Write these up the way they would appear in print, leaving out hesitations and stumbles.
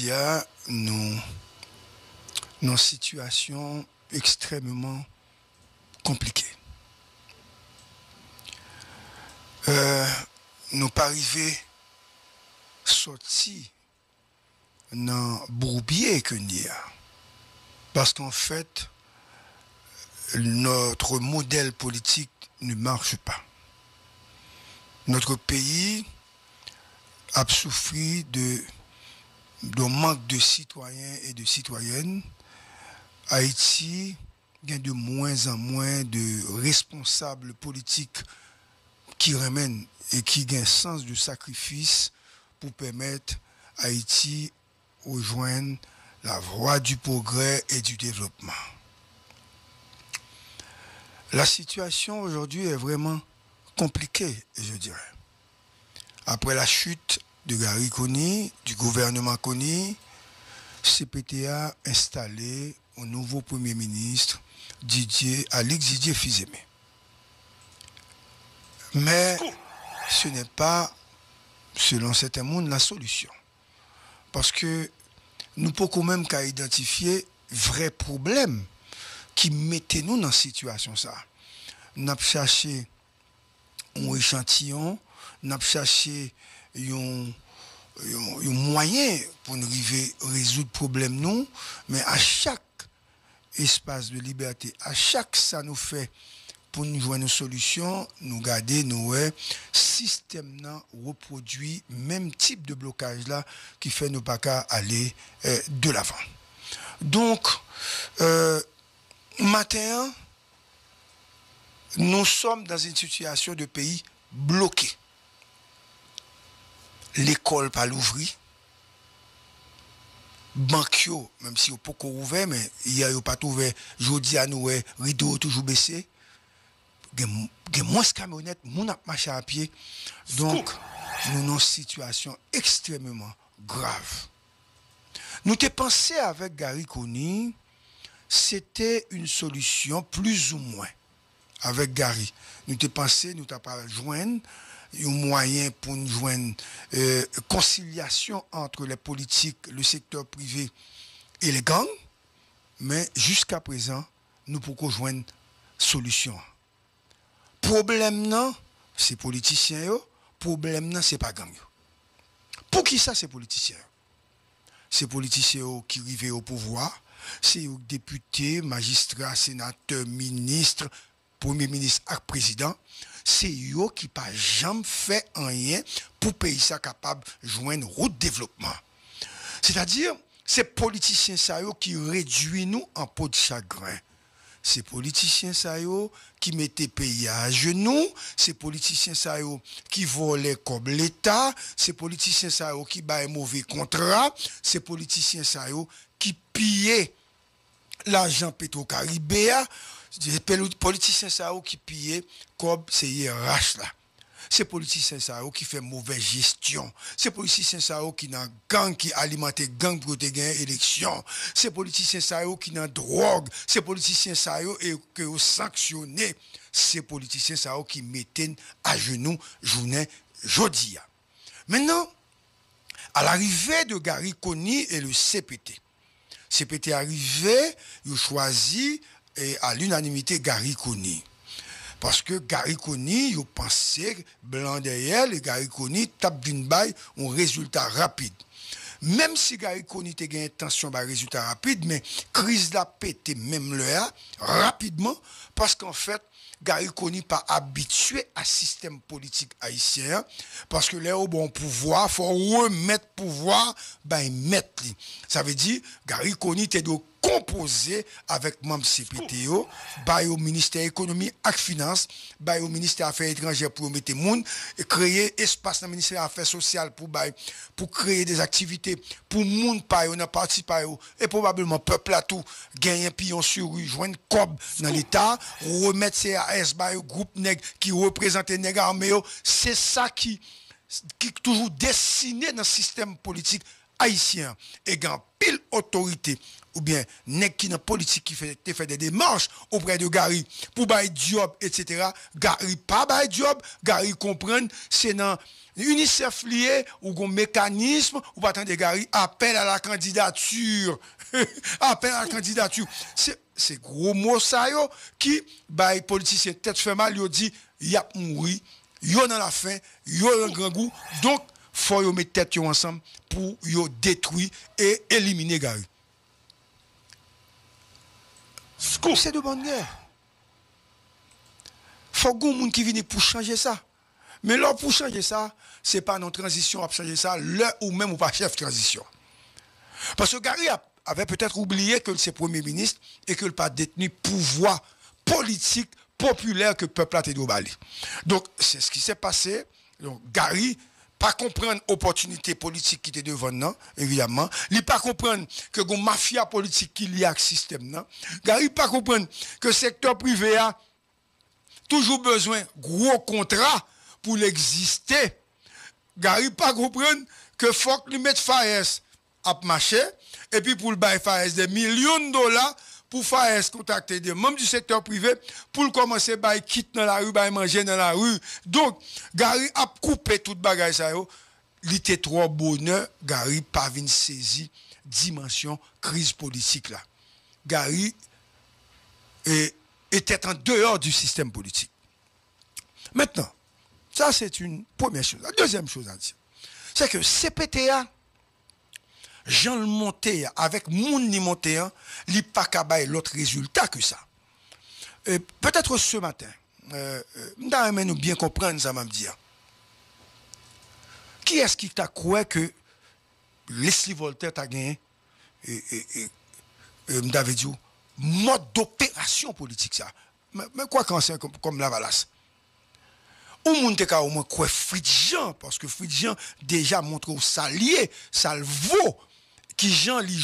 dis nous dans une situation extrêmement compliquée. Nous pas arrivé sorti dans bourbier que nous parce qu'en fait notre modèle politique ne marche pas. Notre pays a souffert d'un manque de citoyens et de citoyennes. Haïti a de moins en moins de responsables politiques qui ramènent et qui ont un sens de sacrifice pour permettre à Haïti de rejoindre la voie du progrès et du développement. La situation aujourd'hui est vraiment compliquée, je dirais. Après la chute de Gary Conille, du gouvernement Conille, CPTA a installé un nouveau Premier ministre, Alix Didier Fils-Aimé. Mais ce n'est pas, selon certains mondes, la solution. Parce que nous ne pouvons même qu'à identifier vrais problèmes qui mettaient nous dans cette situation. Nous avons cherché un échantillon, nous avons cherché un moyen pour nous résoudre le problème, nous, mais à chaque espace de liberté, à chaque ça nous fait pour nous jouer une solution, nous garder nos système reproduit même type de blocage là qui fait nous pas qu'à aller de l'avant. Donc matin nous sommes dans une situation de pays bloqué. L'école pas l'ouvrir. Banque même si on pas ouvert mais il y a pas ouvert jodi à nous rideau toujours baissé. Gen moins camionnettes, moun ap marcher à pied. Donc nous avons une situation extrêmement grave. Nous t'ai pensé avec Gary Conille, c'était une solution plus ou moins avec Gary. Nous t'ai pensé, nous t'ai pas joindre un moyen pour nous joindre conciliation entre les politiques, le secteur privé et les gangs, mais jusqu'à présent, nous pouvons joindre solution. Problème non, c'est politiciens yo, problème non, c'est pas gang yo. Pour qui ça c'est politiciens? C'est politiciens qui arrivent au pouvoir, c'est députés, magistrats, sénateurs, ministres, premier ministre et président, c'est eux qui pas jamais fait rien pour pays ça capable de joindre route développement. C'est-à-dire, c'est politiciens ça qui réduit nous en peau de chagrin. C'est politiciens ça qui mettaient pays à genoux, c'est politiciens ça qui volaient comme l'État, c'est politiciens ça qui baillent mauvais contrat, c'est politiciens ça qui pillaient l'argent Petro-Caribéa, c'est politiciens ça qui pillaient comme c'est IRH là. C'est politiciens ça qui fait mauvaise gestion. C'est politiciens ça qui dans gang qui alimente gang pour te gagner élection. C'est politiciens ça qui dans drogue. C'est politiciens ça et que sanctionné. C'est politiciens ça qui mettent à genoux journée jodi. Maintenant, à l'arrivée de Gary Conille et le CPT. CPT arrivé, il choisit à l'unanimité Gary Conille. Parce que Gary Conille, il pensait blanc derrière, et Gary Conille tape d'une baille un résultat rapide. Même si Gary Conille a une intention de résultat rapide, mais crise l'a pété même là, rapidement, parce qu'en fait, Gary Conille pas habitué à système politique haïtien, parce que là, au bon pouvoir, il faut remettre pouvoir, ben, mettre. Ça veut dire, Gary Conille était de composé avec membre CPTO, au ministère de l'économie et finance, au ministère des Affaires étrangères pour mettre moun, et créer espace dans le ministère des Affaires sociales pour créer des activités pour moun pa yo, nan parti pa yo, et probablement peuple à tout, gagner pillon sur rue, joindre cob dans l'État, remettre CAS au groupe nèg qui représente nèg armé, c'est ça qui toujours dessiné dans le système politique haïtien et grand pile autorité ou bien nèg qui dans politique qui fait des démarches auprès de Gary pour bailler job etc. Gary pas bailler job, Gary comprendre c'est dans UNICEF lié ou un mécanisme ou pas attendre Gary appel à la candidature appel à la candidature c'est gros mot ça yo qui bailler politicien tête fait mal yo dit y a mouri yo dans la fin yo dans grand goût donc faut yo mettre tête yo ensemble pour yo détruire et éliminer Gary. C'est de bonne guerre. Faut que monde qui vienne pour changer ça. Mais là pour changer ça, c'est pas notre transition à changer ça, là ou même ou pas chef transition. Parce que Gary avait peut-être oublié que c'est premier ministre et que le pas détenu pouvoir politique populaire que le peuple a été débalé. Donc c'est ce qui s'est passé. Donc Gary pas comprendre opportunité politique qui était devant nous, évidemment. Il pas comprendre que une mafia politique qui y a au système, non. Gary pas comprendre que le secteur privé a toujours besoin de gros contrats pour l'exister. Gary pas comprendre que faut qu'il mette FAES à marcher et puis pour le bail FAES des millions de dollars pour FAES contacter des membres du secteur privé pour commencer à quitter dans la rue, à manger dans la rue. Donc, Gary a coupé toute bagage ça yo. Il était trop bonheur, Gary pas vinn saisi dimension crise politique là. Gary était en dehors du système politique. Maintenant, ça c'est une première chose. La deuxième chose à dire, c'est que CPTA Jean le monté avec moun ni monté, li pas kabay l'autre résultat que ça. Peut-être ce matin, nous bien comprendre ça m'a dire. Qui est-ce qui t'a cru que Leslie Voltaire t'a gagné m'avait dit mode d'opération politique ça. Mais quoi quand c'est comme Lavalas. Ou moun te ka au moins quoi Fridjean parce que Fridjean déjà montre au salier, ça le vaut qui Jean li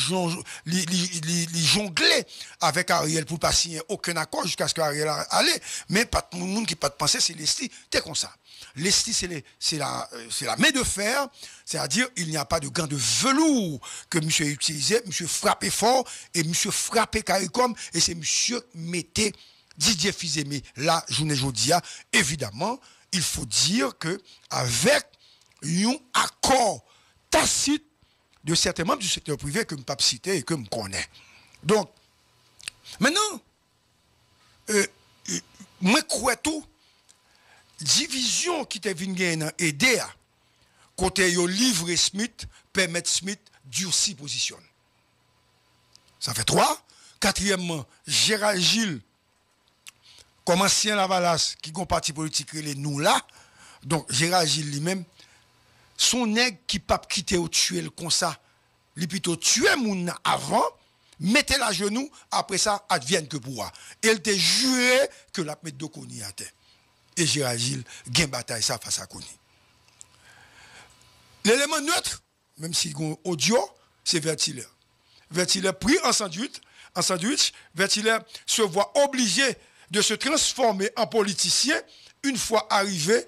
jonglait avec Ariel pour pas signer aucun accord jusqu'à ce qu'Ariel allait mais pas tout le monde qui pas de penser c'est Leslie t'es comme ça Leslie c'est la main de fer c'est-à-dire il n'y a pas de gants de velours que monsieur utilisait monsieur frappait fort et monsieur frappait CARICOM et c'est monsieur mettait Didier Fils-Aimé la journée jodia évidemment il faut dire que avec un accord tacite de certains membres du secteur privé que je ne peux pas citer et que je connais. Donc, maintenant, moi, crois tout, division qui te vient aider à côté yo livre Smith, permettre Smith durci positionne. Ça fait 3. Quatrièmement, Gérald Gilles, comme ancien Lavalas, qui est un parti politique, il est nous là. Donc, Gérald Gilles lui-même, son nègre qui pas quitter ou tuer le comme ça, li plutôt tuer moun avant, mettez la genou, après ça, advienne que pourra. Et elle te juré que la mettre de Koni à terre. Et Gérald Gilles, gain bataille ça face à Koni. L'élément neutre, même si on audio, c'est Vertiller. Vertiller pris en sandwich, Vertiller se voit obligé de se transformer en politicien une fois arrivé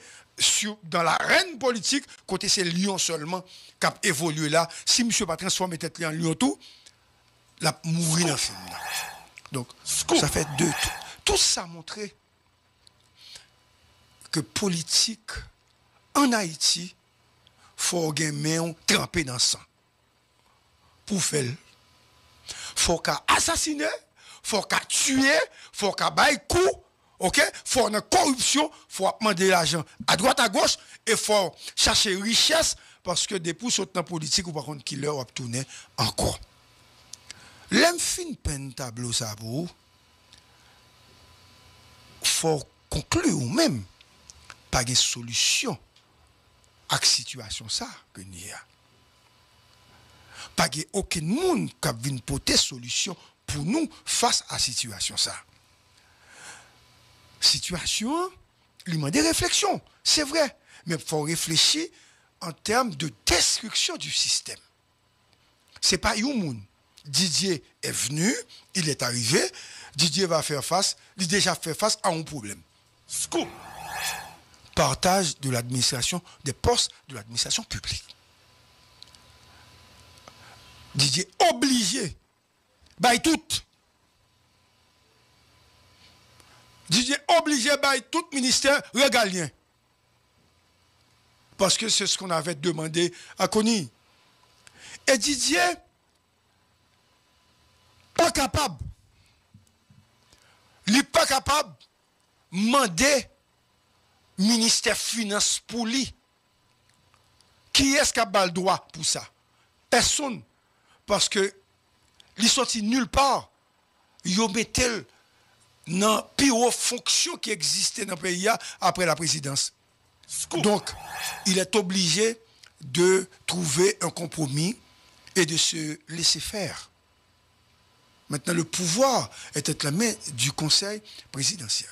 dans l'arène politique, côté c'est Lyon seulement qui a évolué là. Si monsieur pas transformé tête en Lyon tout, la mourir dans film là. Donc, ça fait deux. Tout ça montré que politique en Haïti, faut gagner tremper dans le sang. Pour faire, faut qu'à assassiner, faut qu'à tuer, faut qu'à bailler coup. OK? Faut une corruption, faut demander l'argent à droite à gauche et faut chercher richesse parce que des pouces dans politique ou par contre qui leur a tourné encore. L'homme fin peine tableau ça pour faut conclure ou même pas de solution à la situation ça que n'y a. Pas de aucun monde qui vient porter solution pour nous face à la situation ça. Situation, il demande des réflexions, c'est vrai, mais il faut réfléchir en termes de destruction du système. Ce n'est pas Youmoun. Didier est venu, il est arrivé, Didier va faire face, il a déjà fait face à un problème. Scoop. Partage de l'administration, des postes de l'administration publique. Didier obligé. By tout. Didier obligé by tout ministère régalien. Parce que c'est ce qu'on avait demandé à Kony. Et Didier, pas capable. Il n'est pas capable de demander ministère Finance pour lui. Qui est-ce qui a le droit pour ça? Personne. Parce que il sorti nulle part. Il mettait dans la pire fonction qui existait dans le pays après la présidence. Donc, il est obligé de trouver un compromis et de se laisser faire. Maintenant, le pouvoir est entre la main du Conseil présidentiel.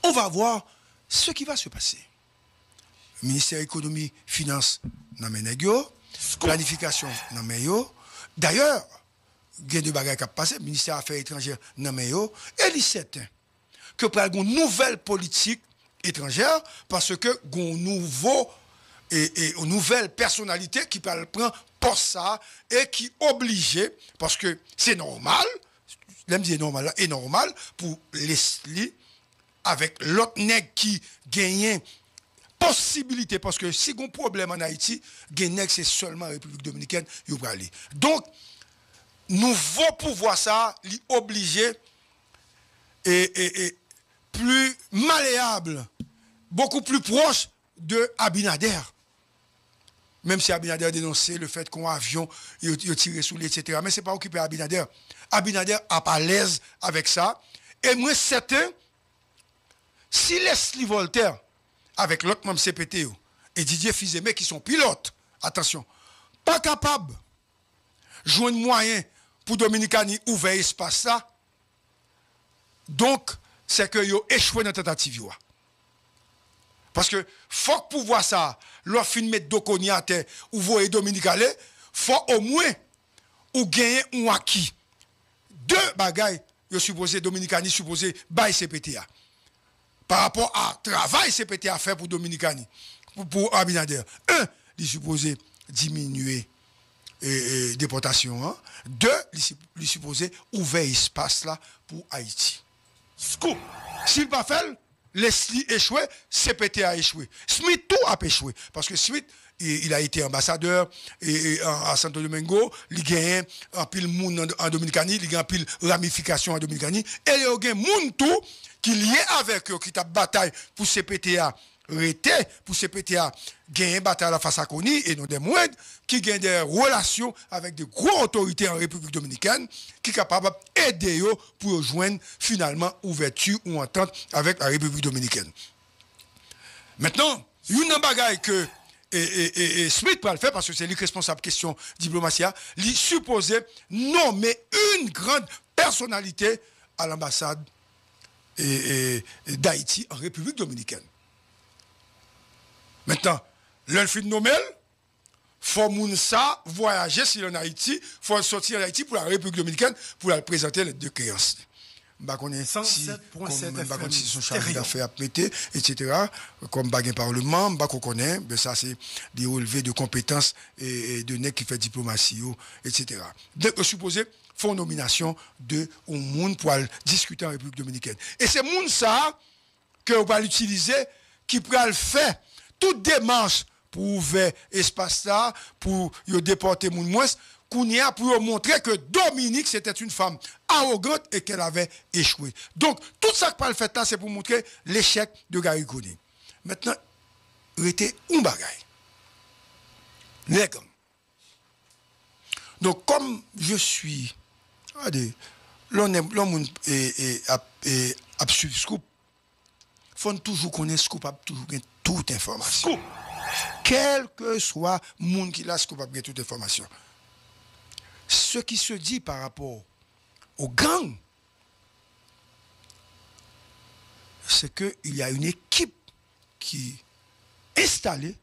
On va voir ce qui va se passer. Le ministère économie, finance, planification, d'ailleurs, il y a deux bagages qui ont passé, le ministère des Affaires étrangères, et il est certain que pour une nouvelle politique étrangère, parce que une nouvelle personnalité qui peut prendre pour ça et qui obligé, parce que c'est normal, l'aime dire normal, est normal pour Leslie, avec l'autre nègre qui gagne possibilité, parce que si on a un problème en Haïti, c'est seulement la République dominicaine, il va aller. Donc, nouveau pouvoir ça, obligé et plus malléable, beaucoup plus proche de Abinader. Même si Abinader a dénoncé le fait qu'on a un avion, il a tiré sous lui, etc. Mais ce n'est pas occupé à Abinader. Abinader n'a pas l'aise avec ça. Et moi, certain, si Leslie Voltaire, avec l'autre membre CPT, et Didier Fizemé, qui sont pilotes, attention, pas capable de jouer un moyen pour Dominicani ouvrir espace ça, donc, c'est que yo échoué dans la tentative. Parce que, faut que pour voir ça, leur fin mettre Dokoni à terre, ou voyer Dominicale, faut au moins, ou gagner ou acquis. Deux bagailles, yo supposé, Dominicani supposé, bail CPTA. Par rapport à travail CPTA fait pour Dominicani, pour Abinader. Un, il supposé diminuer déportation. Hein. Deux, il supposé ouvrir espace là pour Haïti. Scoop. S'il pas fait, Leslie échoué, CPT a échoué. Smith tout a échoué. Parce que Smith, il a été ambassadeur à Santo Domingo, il gagne un pile monde en Dominicanie, il gagne un pile ramification en Dominicanie, et il y a un monde tout qui est lié avec eux, qui a bataille pour CPTA. Pour CPTA gagner une bataille à la face à Kony et non des moindres qui gagnent des relations avec de grosses autorités en République dominicaine qui sont capables d'aider pour rejoindre finalement ouverture ou entente avec la République dominicaine. Maintenant, une bagaille que Smith peut le faire parce que c'est lui responsable question diplomatie, il supposé nommer une grande personnalité à l'ambassade d'Haïti en République dominicaine. Maintenant, l'elfine Nomel, faut moun ça voyager sur en Haïti, faut sortir en Haïti pour la République dominicaine pour la présenter les deux créances. Bah connaît si son chargé d'affaires à péter, etc. Comme baguen parlement, bah qu'on connaît, ben ça c'est des relevés de compétences et de nèg qui fait diplomatie, etc. Donc supposé font nomination de un monde pour discuter en République dominicaine. Et c'est moun ça que on va l'utiliser qui pourra le faire toute démarche pour ouvrir espace là, pour déporter moun moins, qu'on y a pour montrer que Dominique c'était une femme arrogante et qu'elle avait échoué. Donc, tout ça que parle fait là, c'est pour montrer l'échec de Gary Kony. Maintenant, il était un bagaille. Les gangs. Donc, comme je suis, l'homme est scoop, faut toujours connaître scoop, toujours gagner toute information. Scoop. Quel que soit le monde qui l'a scoop, gagner toute information. Ce qui se dit par rapport aux gangs, c'est qu'il y a une équipe qui est installée,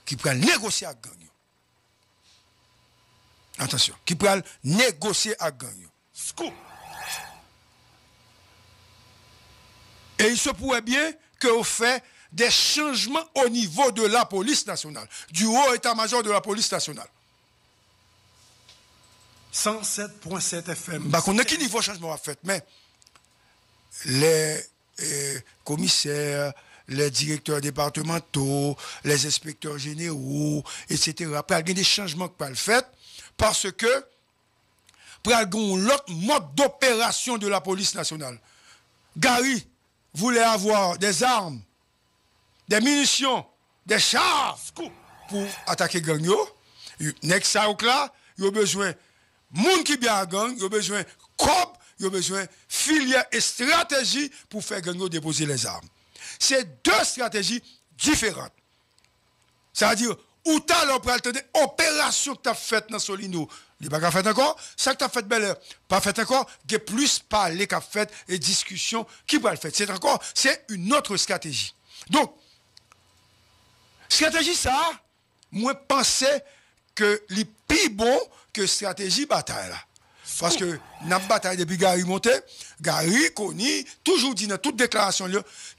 qui peut négocier avec gang. Attention, qui peut négocier avec gang. Scoop. Et il se pourrait bien qu'on fait des changements au niveau de la police nationale, du haut état-major de la police nationale. 107.7 FM. Bah, qu'on a qui niveau changement à fait, mais les commissaires, les directeurs départementaux, les inspecteurs généraux, etc. Après, il y a des changements qui peuvent le faire parce que pour l'autre mode d'opération de la police nationale. Gary voulait avoir des armes, des munitions, des chars pour attaquer gang yo. Next ça là, il a besoin monde qui bien à gang, il a besoin cob, il a besoin filière et stratégie pour faire gang yo déposer les armes. C'est deux stratégies différentes. C'est-à-dire où tu as l'opération que tu as faite dans Solino, il n'y a pas fait encore, ça que tu as fait belle heure, pas fait encore, il y a plus parler qu'a fait et discussion qui va le faire. C'est une autre stratégie. Donc, stratégie ça, moi pensais que les plus bon que stratégie bataille là. Parce que dans la bataille depuis Gary monté, Gary connaît, toujours dit dans toute déclaration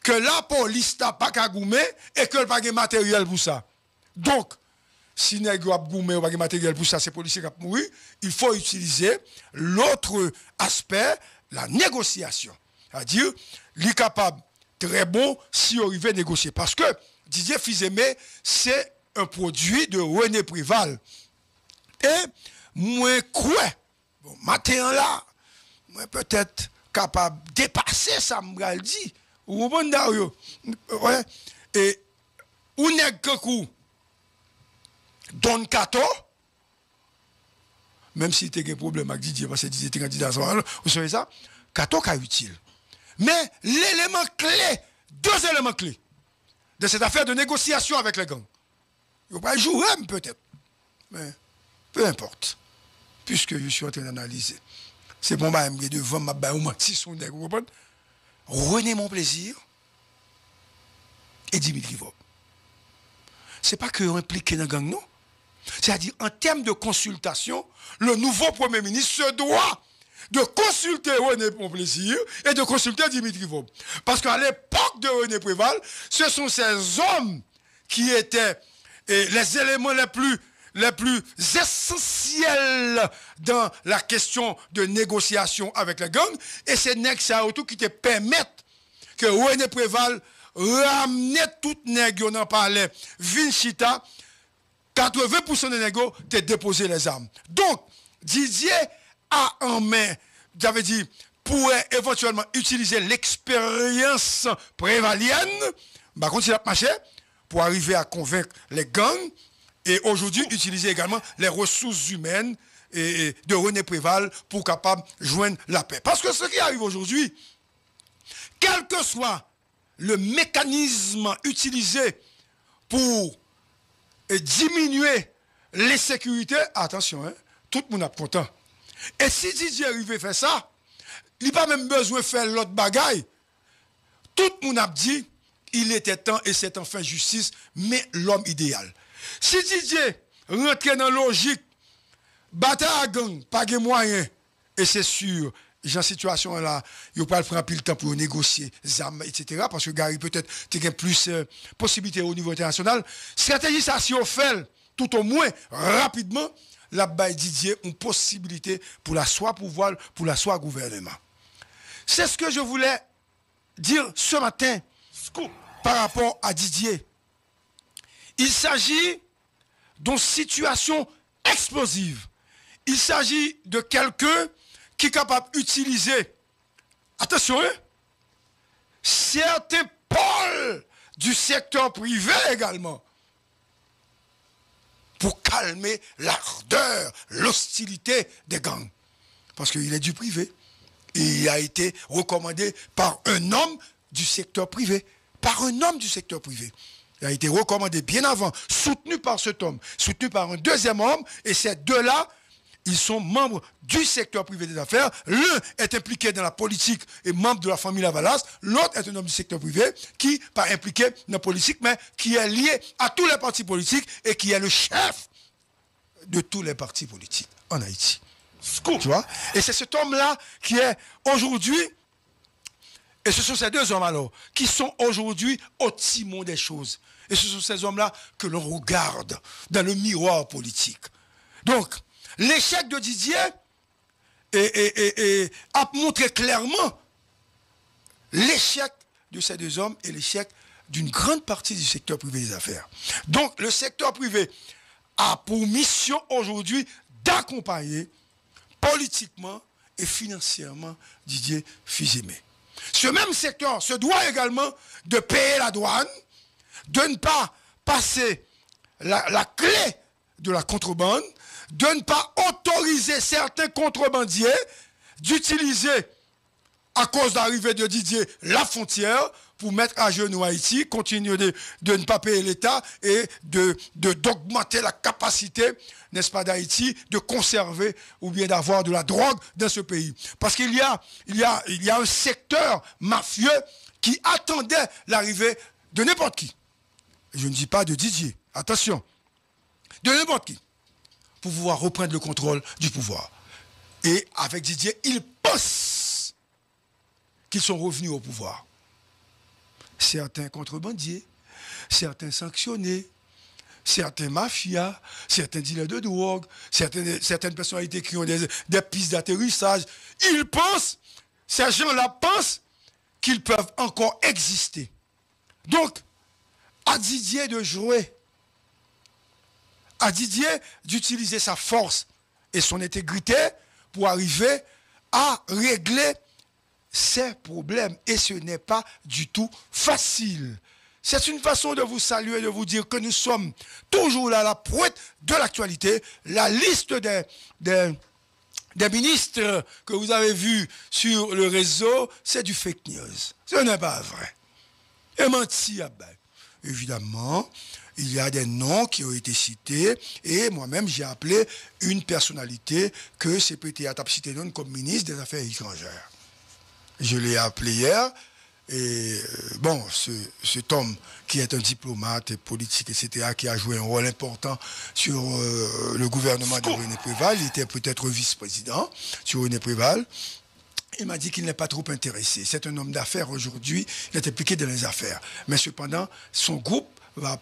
que la police n'a pas qu'à goumer et que n'a pas de matériel pour ça. Donc, si n'a pas goumer ou pas de matériel pour ça, c'est policiers qui ont mouru, il faut utiliser l'autre aspect, la négociation. C'est-à-dire, il est capable, très bon, si on arrive à négocier. Parce que Didier Fils-Aimé, c'est un produit de René Préval. Et moi, quoi? Bon, matin là, moi peut-être capable de dépasser ça, me dit. Ou bon Dario. Ouais. Et ou n'est que coup Don Kato, même si tu as un problème avec Didier, parce que Didier était candidat, vous savez ça, Kato est utile. Mais l'élément clé, deux éléments clés de cette affaire de négociation avec les gangs, il ne va pas jouer peut-être, mais peu importe. Puisque je suis en train d'analyser. C'est bon, je vais devant ma baie ou ma tisson, vous comprenez? René Mon Plaisir et Dimitri Vob. Ce n'est pas que impliqué dans le gang, non. C'est-à-dire, en termes de consultation, le nouveau Premier ministre se doit de consulter René Mon Plaisir et de consulter Dimitri Vob. Parce qu'à l'époque de René Préval, ce sont ces hommes qui étaient les éléments les plus essentiels dans la question de négociation avec les gangs, et c'est Nexa Auto qui te permettent que René Préval ramène tout nègre, on en parlait, Vinchita, 80% des négos te déposé les armes. Donc, Didier a en main, j'avais dit, pourrait éventuellement utiliser l'expérience prévalienne, bah, quand il a marché, pour arriver à convaincre les gangs, et aujourd'hui, utiliser également les ressources humaines de René Préval pour capable joindre la paix. Parce que ce qui arrive aujourd'hui, quel que soit le mécanisme utilisé pour diminuer les sécurités, attention, hein, tout le monde est content. Et si Didier arrive à faire ça, il n'a pas même besoin de faire l'autre bagaille. Tout le monde a dit, il était temps et c'est enfin justice, mais l'homme idéal. Si Didier rentre dans la logique, bataille à gang, pas de moyens, et c'est sûr, dans cette situation-là, il ne va pas prendre plus le temps pour négocier, etc. Parce que Gary peut-être a plus de possibilités au niveau international. Stratégie, ça, si on fait, tout au moins, rapidement, là-bas, Didier une possibilité pour la soit pouvoir, pour la soit gouvernement. C'est ce que je voulais dire ce matin par rapport à Didier. Il s'agit d'une situation explosive. Il s'agit de quelqu'un qui est capable d'utiliser, attention, hein, certains pôles du secteur privé également pour calmer l'ardeur, l'hostilité des gangs. Parce qu'il est du privé. Et il a été recommandé par un homme du secteur privé. Par un homme du secteur privé. Il a été recommandé bien avant, soutenu par cet homme, soutenu par un deuxième homme, et ces deux-là, ils sont membres du secteur privé des affaires. L'un est impliqué dans la politique et membre de la famille Lavalas, l'autre est un homme du secteur privé qui n'est pas impliqué dans la politique, mais qui est lié à tous les partis politiques et qui est le chef de tous les partis politiques en Haïti. Tu vois? Et c'est cet homme-là qui est aujourd'hui, et ce sont ces deux hommes alors, qui sont aujourd'hui au timon des choses. Et ce sont ces hommes-là que l'on regarde dans le miroir politique. Donc, l'échec de Didier a montré clairement l'échec de ces deux hommes et l'échec d'une grande partie du secteur privé des affaires. Donc, le secteur privé a pour mission aujourd'hui d'accompagner politiquement et financièrement Didier Fils-Aimé. Ce même secteur se doit également de payer la douane, de ne pas passer la clé de la contrebande, de ne pas autoriser certains contrebandiers d'utiliser, à cause de l'arrivée de Didier, la frontière pour mettre à genoux Haïti, continuer de ne pas payer l'État et d'augmenter la capacité, n'est-ce pas, d'Haïti de conserver ou bien d'avoir de la drogue dans ce pays. Parce qu'il y a un secteur mafieux qui attendait l'arrivée de n'importe qui. Je ne dis pas de Didier, attention, de n'importe qui, pour pouvoir reprendre le contrôle du pouvoir. Et avec Didier, ils pensent qu'ils sont revenus au pouvoir. Certains contrebandiers, certains sanctionnés, certains mafias, certains dealers de drogue, certaines personnalités qui ont des pistes d'atterrissage, ils pensent, ces gens-là pensent qu'ils peuvent encore exister. Donc, à Didier de jouer, à Didier d'utiliser sa force et son intégrité pour arriver à régler ces problèmes. Et ce n'est pas du tout facile. C'est une façon de vous saluer, de vous dire que nous sommes toujours là à la pointe de l'actualité. La liste des ministres que vous avez vus sur le réseau, c'est du fake news. Ce n'est pas vrai. Et menti, évidemment, il y a des noms qui ont été cités et moi-même j'ai appelé une personnalité que CPT a cité comme ministre des Affaires étrangères. Je l'ai appelé hier et bon, cet homme qui est un diplomate politique, etc., qui a joué un rôle important sur le gouvernement de René Préval, il était peut-être vice-président sur René Préval. Il m'a dit qu'il n'est pas trop intéressé. C'est un homme d'affaires aujourd'hui, il est impliqué dans les affaires. Mais cependant, son groupe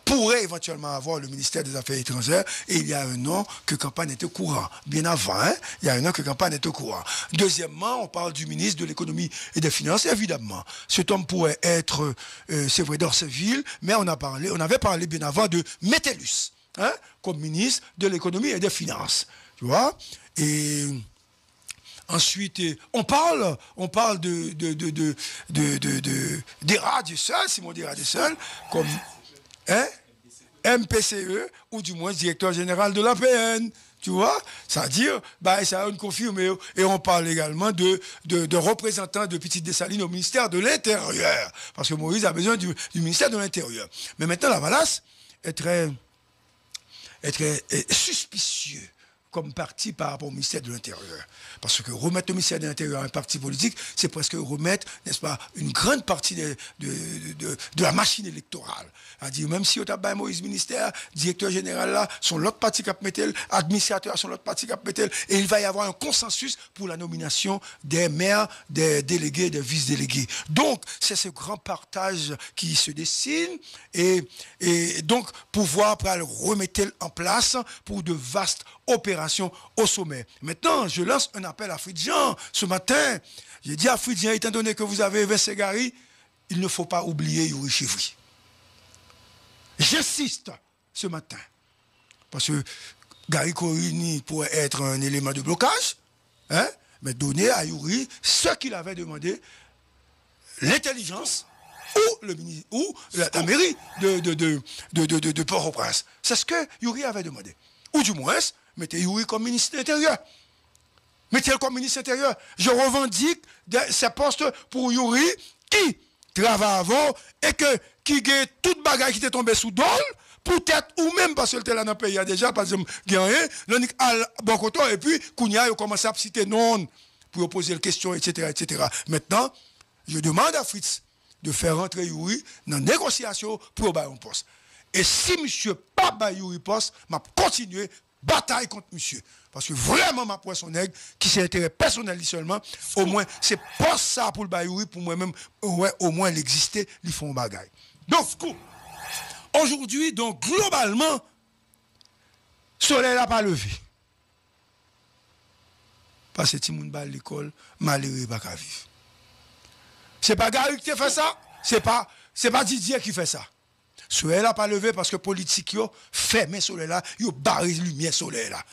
pourrait éventuellement avoir le ministère des Affaires étrangères et il y a un an que Campagne était au courant. Bien avant, il y a un an que Campagne était au courant. Deuxièmement, on parle du ministre de l'économie et des finances, évidemment. Cet homme pourrait être, c'est vrai, d'Orceville, mais on avait parlé bien avant de Métellus, comme ministre de l'économie et des finances. Tu vois? Et ensuite, on parle des Radisson, Simon des Radisson, comme MPCE, ou du moins directeur général de l'APN. Tu vois? C'est-à-dire, ça a une confirmée. Et on parle également de représentants de Petite Dessalines au ministère de l'Intérieur. Parce que Moïse a besoin du ministère de l'Intérieur. Mais maintenant, la Valace est très suspicieux comme parti par rapport au ministère de l'Intérieur. Parce que remettre le ministère de l'Intérieur à un parti politique, c'est presque remettre, n'est-ce pas, une grande partie de la machine électorale. C'est-à-dire, même si on a Moïse ministère, directeur général là, son l'autre parti qui a mettre, administrateur son l'autre parti qui a mettre, et il va y avoir un consensus pour la nomination des maires, des délégués, des vice-délégués. Donc, c'est ce grand partage qui se dessine, et donc, pouvoir le remettre en place pour de vastes opération au sommet. Maintenant, je lance un appel à Fridjian. Ce matin, j'ai dit à Fridjian, étant donné que vous avez Vincent Gary, il ne faut pas oublier Yuri Chivry. J'insiste ce matin. Parce que Gary Korini pourrait être un élément de blocage, mais donner à Yuri ce qu'il avait demandé, l'intelligence ou la mairie de Port-au-Prince. C'est ce que Yuri avait demandé. Ou du moins, mettez Yuri comme ministre de l'Intérieur. Mettez-le comme ministre de l'Intérieur. Je revendique ces postes pour Yuri qui travaille avant et qui gagne toute bagaille qui était tombée sous dol, peut-être ou même parce que était là dans le pays déjà, par exemple, gagné, l'on a bon côté, et puis, Kounia, il commence à citer non pour poser les questions, etc., etc. Maintenant, je demande à Fritz de faire rentrer Yuri dans la négociation pour avoir un poste. Et si monsieur pas ba Yuri poste, m'a continué bataille contre monsieur. Parce que vraiment, ma poisson nègre, qui s'est intérêt personnel seulement, au moins, c'est pas ça pour le ba Yuri, pour moi-même, au moins l'exister, ils font un bagaille. Donc, aujourd'hui, donc, globalement, le soleil n'a pas levé. parce que si moun ba l'école, malheureux pas qu'à vivre. C'est pas Gary qui fait ça, c'est pas Didier qui fait ça. Soleil là pas levé parce que politique yo fermé soleil là, yo barré lumière soleil là.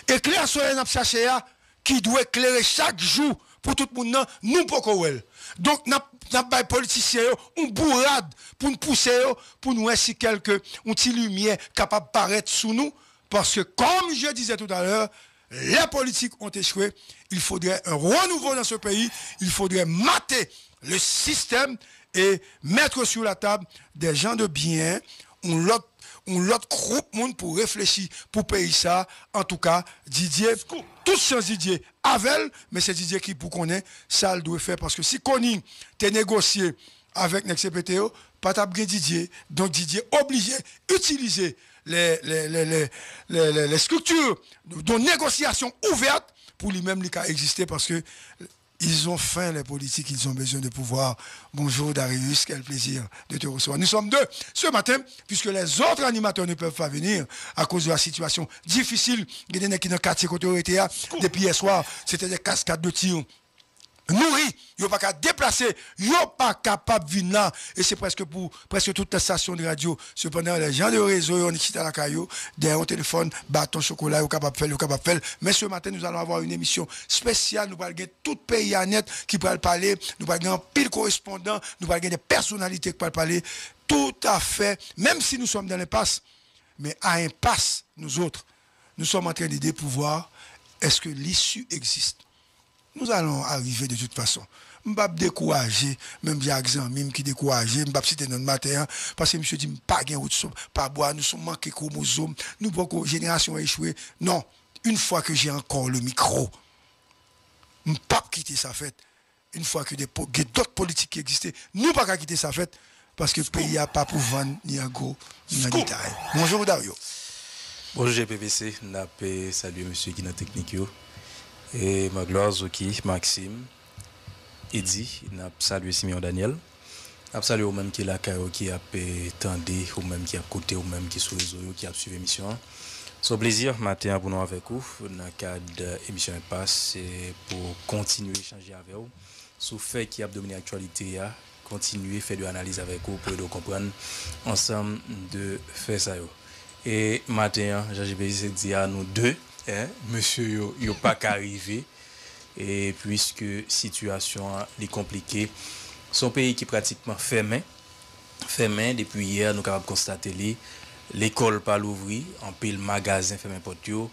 Éclair soleil n'a cherché là qui doit éclairer chaque jour pour tout le monde, nous pas qu'on. Donc n'a pas politicien on bourrade pour nous pousser pour nous ainsi quelque un petit lumière capable paraître sous nous parce que comme je disais tout à l'heure, les politiques ont échoué, il faudrait un renouveau dans ce pays, il faudrait mater le système et mettre sur la table des gens de bien, l'autre groupe monde pour réfléchir pour payer ça. En tout cas, Didier, tout sans Didier, Avel, mais c'est Didier qui pour connaître, ça le doit faire parce que si Conning t'es négocié avec NexCPTO, pas t'as Didier, donc Didier obligé d'utiliser les structures de négociation ouvertes pour lui-même lui exister parce que ils ont faim, les politiques, ils ont besoin de pouvoir. Bonjour Darius, quel plaisir de te recevoir. Nous sommes deux ce matin, puisque les autres animateurs ne peuvent pas venir à cause de la situation difficile. Il y a des gens qui dans le quartier côté depuis hier soir, c'était des cascades de tirs. Nourri, yo pas qu'à déplacer, yo pas capable de venir là, et c'est presque pour presque toute la station de radio. Cependant, les gens de réseau, on est à la caillou, derrière un téléphone, bâton chocolat, yo capable de faire. Mais ce matin, nous allons avoir une émission spéciale, nous allons gagner tout pays à net qui pourra parler, nous allons gagner pile correspondant, nous allons gagner des personnalités qui pourront parler, tout à fait, même si nous sommes dans l'impasse, mais à impasse, nous autres, nous sommes en train d'aider pour voir, est-ce que l'issue existe? Nous allons arriver de toute façon. Je ne vais pas décourager, même j'ai un qui découragé, je ne vais pas citer notre matin, parce que monsieur dit, pas de route, pas boire, nous sommes manqués chromosomes, nous beaucoup génération échouée. Non, une fois que j'ai encore le micro, je ne vais pas quitter sa fête. Une fois que d'autres politiques qui existaient, nous ne pouvons pas quitter sa fête, parce que le pays n'a pas pour vendre ni un gros, ni un détail. Bonjour Dario. Bonjour GPPC, je salue monsieur qui est dans la technique. Et ma gloire Zoki, Maxime, Eddy, n'a salué Simeon Daniel, n'a salué au même qui est là, qui a tendé, ou même qui a côté, ou même qui est sur les réseaux, qui a suivi l'émission. C'est un plaisir matin pour nous avec vous, dans le cadre de l'émission Impasse, c'est pour continuer à échanger avec vous, sur le fait qui a dominé l'actualité, continuer à faire de l'analyse avec vous pour nous comprendre ensemble de faire ça. Et matin, j'ai dit à nous deux, monsieur yo pas qu'arrivé et puisque situation est compliquée, son pays qui est pratiquement fermé depuis hier, nous capable constater l'école pas l'ouvrir, en pile magasin fermé porte yo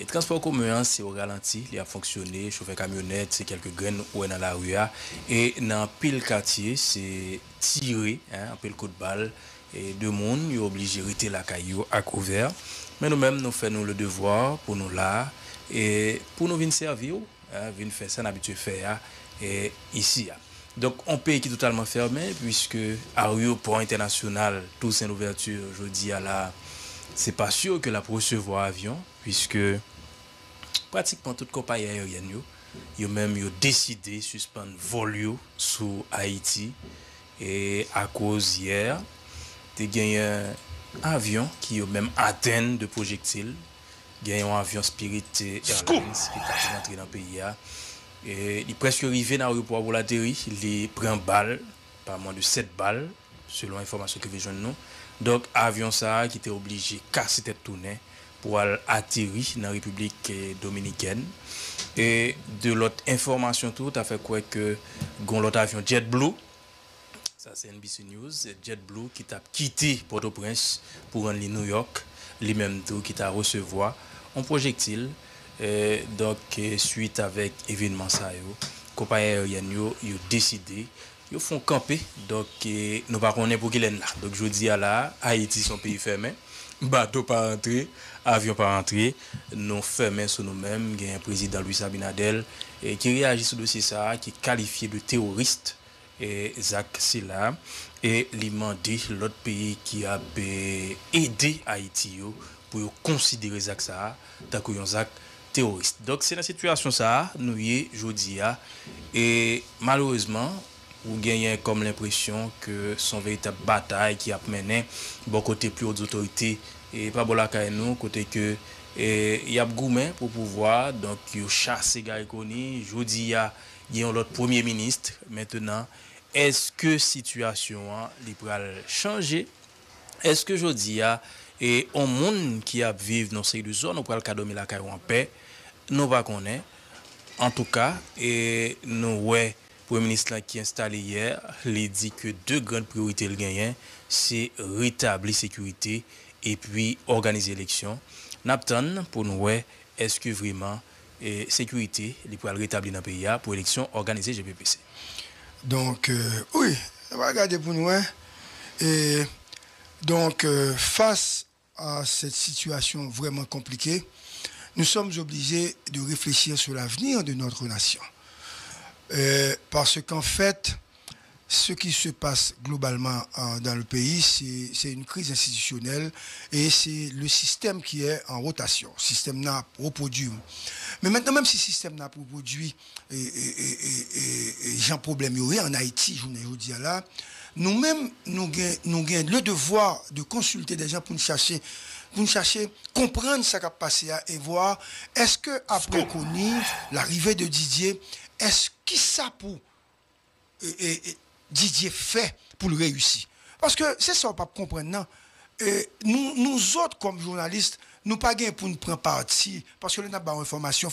et transport commun c'est au ralenti, il a fonctionné, chauffeur camionnette, c'est quelques graines ou dans la rue et dans pile quartier c'est tiré en pile coup de balle et deux monde yo obligé rester la caillou à couvert. Mais nous-mêmes, nous faisons le devoir pour nous là et pour nous venir servir, venir faire ça, d'habitude faire et ici. Donc, on pays qui est totalement fermé puisque l'aéroport international, tout c'est une ouverture, je dis à la, c'est pas sûr que la recevoir avion puisque pratiquement toute compagnie aérienne, ils même décidé de suspendre vol sur Haïti et à cause hier, il y a un avion qui a même atteint de projectiles. Il y a un avion Spirit Airlines qui est entré dans le pays. Et il est presque arrivé dans l'aéroport pour l'atterrir. Il prend balle, pas moins de 7 balles, selon l'information que j'ai nous. Donc, l'avion ça qui était obligé de casser tête tournée pour atterrir dans la République dominicaine. Et de l'autre information, tout a fait quoi que l'autre avion JetBlue. Ça, c'est NBC News. JetBlue qui t'a quitté Port-au-Prince pour aller à New York. Lui-même qui t'a recevoir un projectile. Donc, suite avec événement ça, compagnie aérienne, ils ont décidé, ils font camper. Donc, nous ne pas connaître pour qu'il est là. Donc, je dis à la Haïti, son pays fermé. Bateau pas rentré, avion pas rentré. Nous fermés sur nous-mêmes. Il y a un président Louis Abinadel qui réagit sur le dossier ça, qui est qualifié de terroriste. Et Zach Silla et lui demander l'autre pays qui a aidé Haïti pour considérer Zach ça tant que Zach terroriste. Donc c'est la situation ça nous y jodi et malheureusement vous gagnez comme l'impression que son véritable bataille qui a mené bon côté plus hautes autorités et pas bon la nous côté que et y a gourmet pour pouvoir donc yo chasser Gary Coney. Jodi y a l'autre premier ministre maintenant. Est-ce que situation li pral changer? Est-ce que jodi a et on monde qui a vivre dans ces deux zones, on pral ka dormir la caille en paix, nous pas connaît. En tout cas, et nous ouais Premier ministre qui est installé hier, il dit que deux grandes priorités le gagnent, c'est rétablir sécurité et puis organiser l'élection. Napton pour nous ouais, est-ce que vraiment sécurité il peut rétablir dans le pays pour élection organisée GPPC. Donc oui, on va regarder pour nous. Et donc face à cette situation vraiment compliquée, nous sommes obligés de réfléchir sur l'avenir de notre nation. Parce qu'en fait, ce qui se passe globalement dans le pays, c'est une crise institutionnelle et c'est le système qui est en rotation. Le système n'a reproduit. Mais maintenant, même si le système n'a reproduit, j'ai un problème en Haïti, je vous dis là, nous-mêmes, nous avons le devoir de consulter des gens pour nous chercher, comprendre ce qui a passé et voir est-ce que après l'arrivée de Didier, est-ce qui ça pour Didier fait pour le réussir? Parce que c'est ça, on ne peut pas comprendre. Non? Nous autres, comme journalistes, nous pas gain pour nous prendre parti parce que nous avons une information,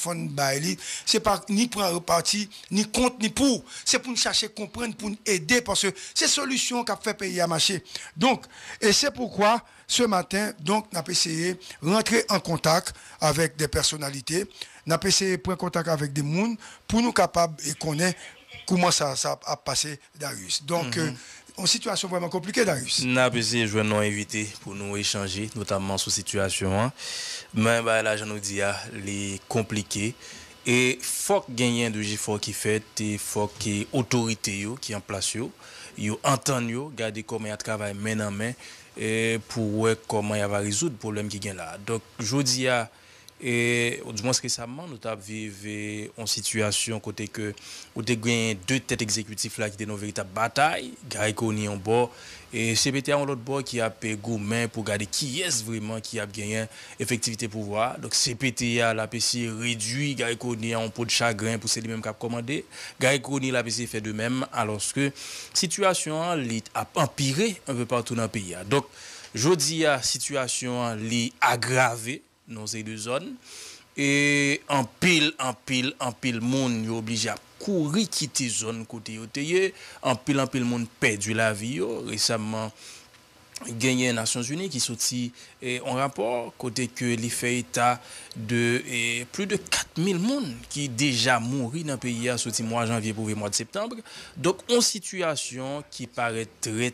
c'est pas ni prendre parti, ni contre, ni pour. C'est pour nous chercher comprendre, pour nous aider parce que c'est solution qui a fait payer à marcher. Donc, et c'est pourquoi ce matin, donc, nous avons essayé de rentrer en contact avec des personnalités, nous avons essayé de prendre contact avec des gens pour nous capables et connaître comment ça a passé, Darius. Donc, une situation vraiment compliquée, Darius. Nous avons essayé de joindre nos invités pour nous échanger, notamment sur la situation. Mais là, je nous dis, c'est compliqué. Et il faut gagner de GFOR qui fait, il faut que les autorités qui sont en place, ils entendent, garder comment ils travaillent main en main pour voir comment ils vont résoudre le problème qui est là. Donc, je dis, et du moins récemment, nous avons vécu une situation côté que nous avons deux têtes exécutives là qui étaient dans une véritable bataille, Gary Coney en bord et CPTA en l'autre bord qui a payé gourmet pour regarder qui est vraiment qui a gagné effectivité pouvoir. Donc CPTA l'a PC réduit Gary Coney en pot de chagrin pour c'est lui-même qui a commandé. Gary Coney l'a PC fait de même alors que situation a empiré un peu partout dans le pays. Donc je dis la situation li aggravée dans ces deux zones et en pile monde est obligé à courir quitter zone côté yoté en pile monde perdu la vie récemment gagné les Nations Unies qui sorti en rapport côté que les fait état de plus de 4000 monde qui déjà mouri dans le pays à sorti mois janvier pour le mois de septembre. Donc une situation qui paraît très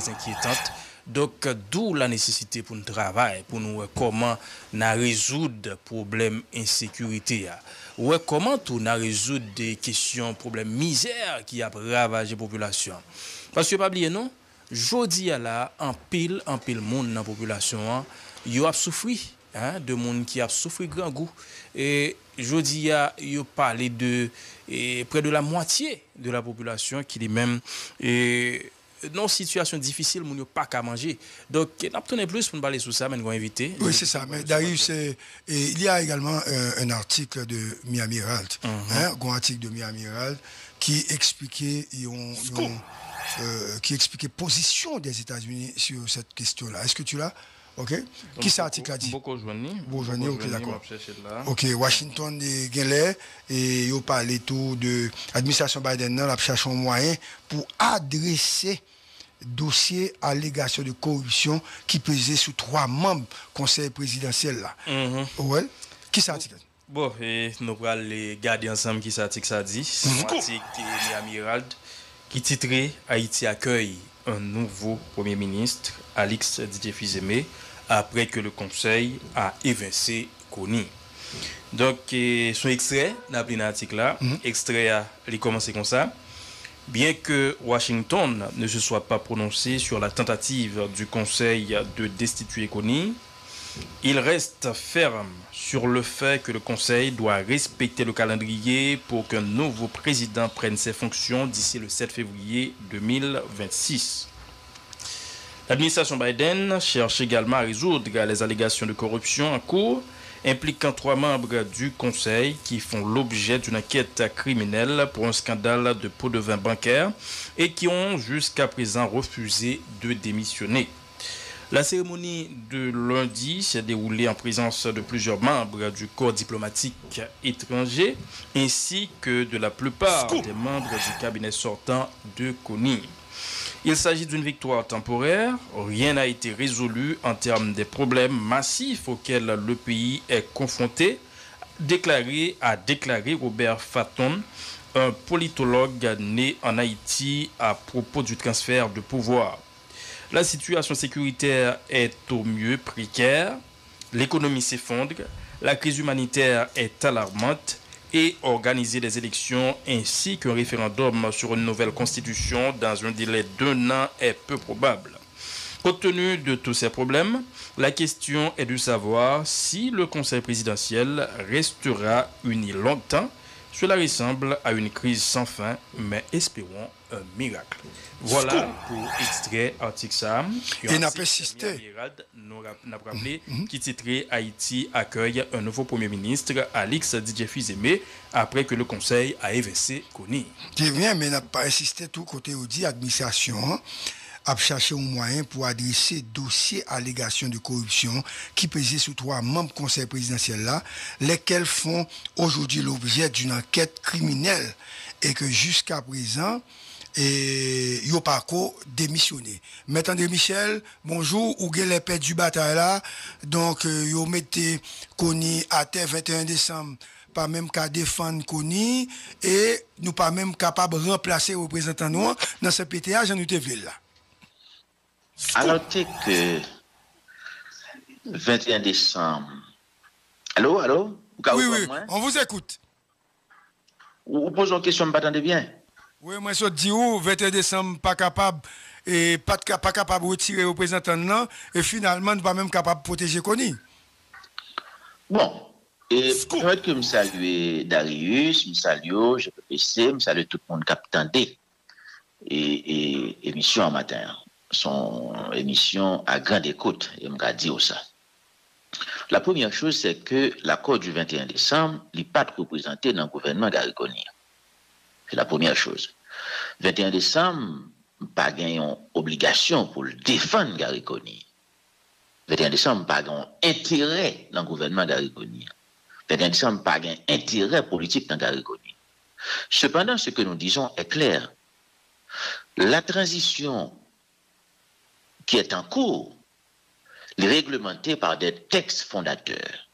inquiétante. Donc, d'où la nécessité pour nous travailler, pour nous comment résoudre le problème d'insécurité. Comment tout résoudre des questions, problèmes misère qui a ravagé la population. Parce que, pas oublier, non, jodi là, en pile monde dans la population, il a souffert, de monde qui a souffert grand goût. Et jodi il a parlé de près de la moitié de la population qui est même dans situation difficile, moun yo pas qu'à manger. Donc, n'a pas plus pour nous parler sur ça, mais nous inviter. Oui, c'est ça. Mais Darius, il y a également un article de Miami Herald, un article de Miami Herald qui expliquait position des États-Unis sur cette question-là. Est-ce que tu l'as? Ok. Donc, qui cet article a dit? Beaucoup joigné. Ok, d'accord. Ok, Washington et Guinée et ils ont parlé tout de l'administration Biden a cherché un moyen pour adresser dossier allégation de corruption qui pesait sur 3 membres conseil présidentiel là. Ouais. Qui cet article? Bon, et nous allons les garder ensemble qui cet article ça dit. C'est un article de Miami Herald qui titrait Haïti accueille un nouveau premier ministre, Alix Didier Fils-Aimé, après que le Conseil a évincé Coney. Donc, son extrait, dans l'article là, extrait, il commence comme ça. Bien que Washington ne se soit pas prononcé sur la tentative du Conseil de destituer Coney, il reste ferme sur le fait que le Conseil doit respecter le calendrier pour qu'un nouveau président prenne ses fonctions d'ici le 7 février 2026. L'administration Biden cherche également à résoudre les allégations de corruption en cours impliquant 3 membres du Conseil qui font l'objet d'une enquête criminelle pour un scandale de pots de vin bancaire et qui ont jusqu'à présent refusé de démissionner. La cérémonie de lundi s'est déroulée en présence de plusieurs membres du corps diplomatique étranger ainsi que de la plupart des membres du cabinet sortant de Kony. Il s'agit d'une victoire temporaire. Rien n'a été résolu en termes des problèmes massifs auxquels le pays est confronté, a déclaré Robert Fatton, un politologue né en Haïti à propos du transfert de pouvoir. La situation sécuritaire est au mieux précaire, l'économie s'effondre, la crise humanitaire est alarmante et organiser des élections ainsi qu'un référendum sur une nouvelle constitution dans un délai d'1 an est peu probable. Compte tenu de tous ces problèmes, la question est de savoir si le Conseil présidentiel restera uni longtemps. Cela ressemble à une crise sans fin, mais espérons un miracle. Voilà pour extrait article Sam. Et n'a pas insisté. N'a rappelé qui titrait Haïti accueille un nouveau Premier ministre, Alix Didier Fils-Aimé, après que le Conseil a évincé Kony. C'est bien, mais n'a pas insisté tout côté audit, administration, a cherché un moyen pour adresser dossier allégation de corruption qui pesait sur 3 membres du conseil présidentiel là, lesquels font aujourd'hui l'objet d'une enquête criminelle et que jusqu'à présent, yo pas démissionné. Maître André Michel, bonjour, ou les pères du bataille là, donc yo mettez Kony à terre 21 décembre, pas même qu'à défendre Kony et nous pas même capable de remplacer les représentants nous dans ce PTA, j'en ai vu là. Alors que 21 décembre. Allô? Oui, on vous écoute. Vous posez une question, vous m'attendez bien? Oui, moi, je dis, 21 décembre, pas capable de retirer les représentants, non, et finalement, nous pas même capable de protéger Kony. Bon, et peut-être que je salue Darius, je salue GPPC, je salue tout le monde qui a attendu et émission en matin. Son émission à grande écoute, et me dire ça. La première chose, c'est que l'accord du 21 décembre n'est pas représenté dans le gouvernement Gary Kony. C'est la première chose. 21 décembre, pas gagné obligation pour le défendre Gary Kony. 21 décembre, pas gagné intérêt dans le gouvernement Gary Kony. 21 décembre, pas gagné intérêt politique dans Gary Kony. Cependant, ce que nous disons est clair. La transition qui est en cours, réglementée par des textes fondateurs.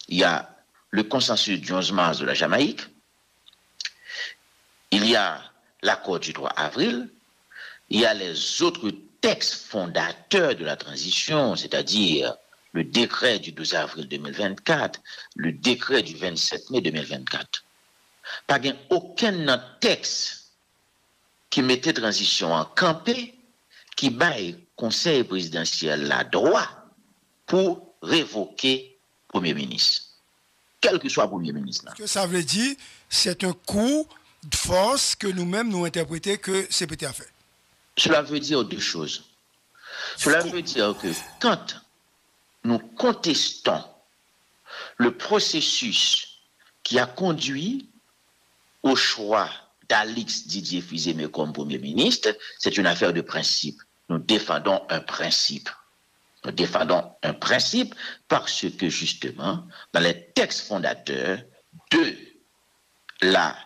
Il y a le consensus du 11 mars de la Jamaïque, il y a l'accord du 3 avril, il y a les autres textes fondateurs de la transition, c'est-à-dire le décret du 12 avril 2024, le décret du 27 mai 2024. Pas aucun texte qui mettait transition en campé qui baille conseil présidentiel la droit pour révoquer Premier ministre. Quel que soit Premier ministre. Ce que ça veut dire, c'est un coup de force que nous-mêmes nous interprétons que CPT a fait. Cela veut dire 2 choses. Cela veut dire que quand nous contestons le processus qui a conduit au choix d'Alix Didier Fils-Aimé comme Premier ministre, c'est une affaire de principe. Nous défendons un principe. Nous défendons un principe parce que justement, dans les textes fondateurs de la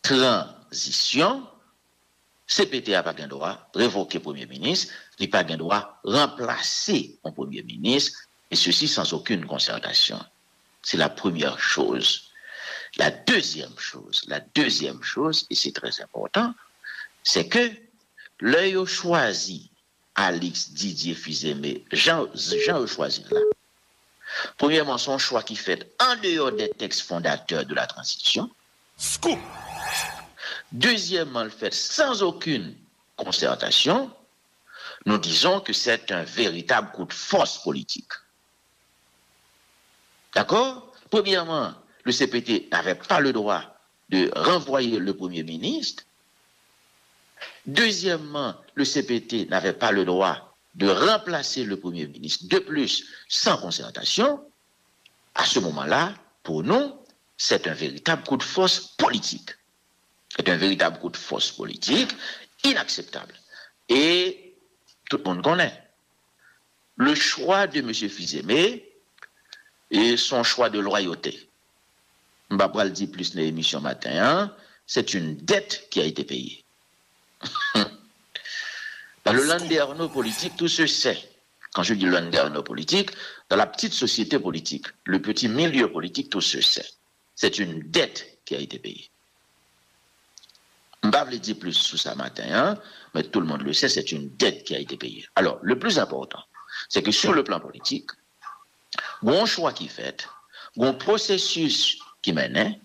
transition, CPT n'a pas de droit de révoquer Premier ministre, il n'a pas de droit de remplacer un Premier ministre, et ceci sans aucune concertation. C'est la première chose. La deuxième chose, et c'est très important, c'est que l'œil choisi Alix Didier Fils-Aimé, Jean choisi là. Premièrement, son choix qui fait en dehors des textes fondateurs de la transition. Scoop. Deuxièmement, le fait sans aucune concertation. Nous disons que c'est un véritable coup de force politique. D'accord? Premièrement, le CPT n'avait pas le droit de renvoyer le Premier ministre. Deuxièmement, le CPT n'avait pas le droit de remplacer le Premier ministre. De plus, sans concertation. À ce moment-là, pour nous, c'est un véritable coup de force politique. C'est un véritable coup de force politique inacceptable. Et tout le monde connaît le choix de M. Fils-Aimé et son choix de loyauté. Je ne vais pas le dire plus dans l'émission matin, hein? C'est une dette qui a été payée. Dans le landerneau politique, tout se sait. Quand je dis landerneau politique, dans la petite société politique, le petit milieu politique, tout se sait. C'est une dette qui a été payée. Je ne vais pas le dire plus sur ça matin, hein? Mais tout le monde le sait, c'est une dette qui a été payée. Alors, le plus important, c'est que sur le plan politique, il y a un choix qui est fait, il y a un processus qui mène,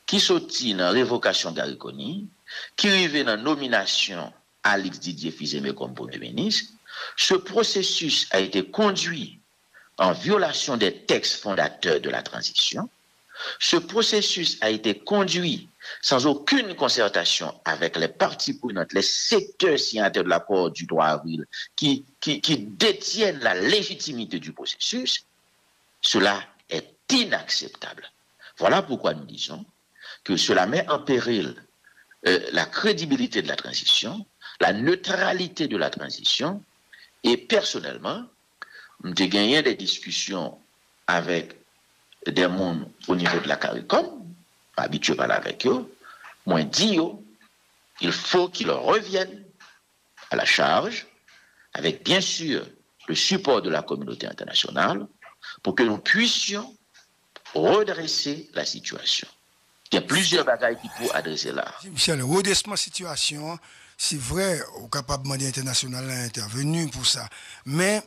qui sortit dans la révocation d'Ariconi, qui arrive dans la nomination Alex Didier Fils-Aimé comme Premier ministre. Ce processus a été conduit en violation des textes fondateurs de la transition. Ce processus a été conduit sans aucune concertation avec les parties prenantes, les secteurs signataires de l'accord du 3 avril qui détiennent la légitimité du processus. Cela est inacceptable. Voilà pourquoi nous disons que cela met en péril la crédibilité de la transition, la neutralité de la transition, et personnellement, j'ai gagné des discussions avec des gens au niveau de la CARICOM, habitué à parler avec eux, moi dit il faut qu'ils reviennent à la charge, avec bien sûr le support de la communauté internationale, pour que nous puissions redresser la situation. Il y a plusieurs bagailles qui pour adresser là. Michel, redressement de situation, c'est vrai, au capable de international a intervenu pour ça. Mais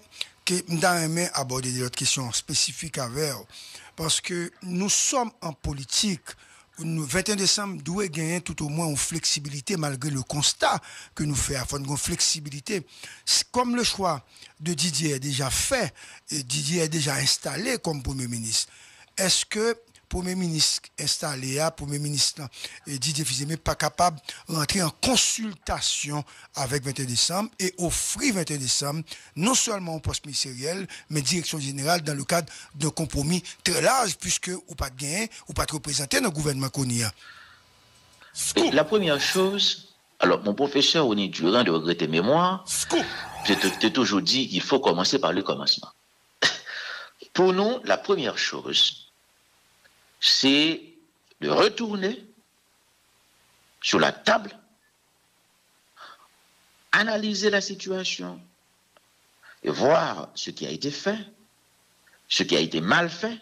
que nous avons abordé d'autres questions spécifiques avec, parce que nous sommes en politique. Le 21 décembre doit gagner tout au moins une flexibilité malgré le constat que nous faisons. Une flexibilité. Comme le choix de Didier est déjà fait, et Didier est déjà installé comme Premier ministre, est-ce que Premier ministre installé, Premier ministre Didier Fils-Aimé pas capable de rentrer en consultation avec 21 décembre et offrir 21 décembre non seulement au poste ministériel, mais direction générale dans le cadre d'un compromis très large, puisque ou pas de gain, ou pas de représenter dans le gouvernement qu'on y a. La première chose, alors mon professeur Oni Durand de regretter mémoire, j'ai toujours dit qu'il faut commencer par le commencement. Pour nous, la première chose, c'est de retourner sur la table, analyser la situation et voir ce qui a été fait, ce qui a été mal fait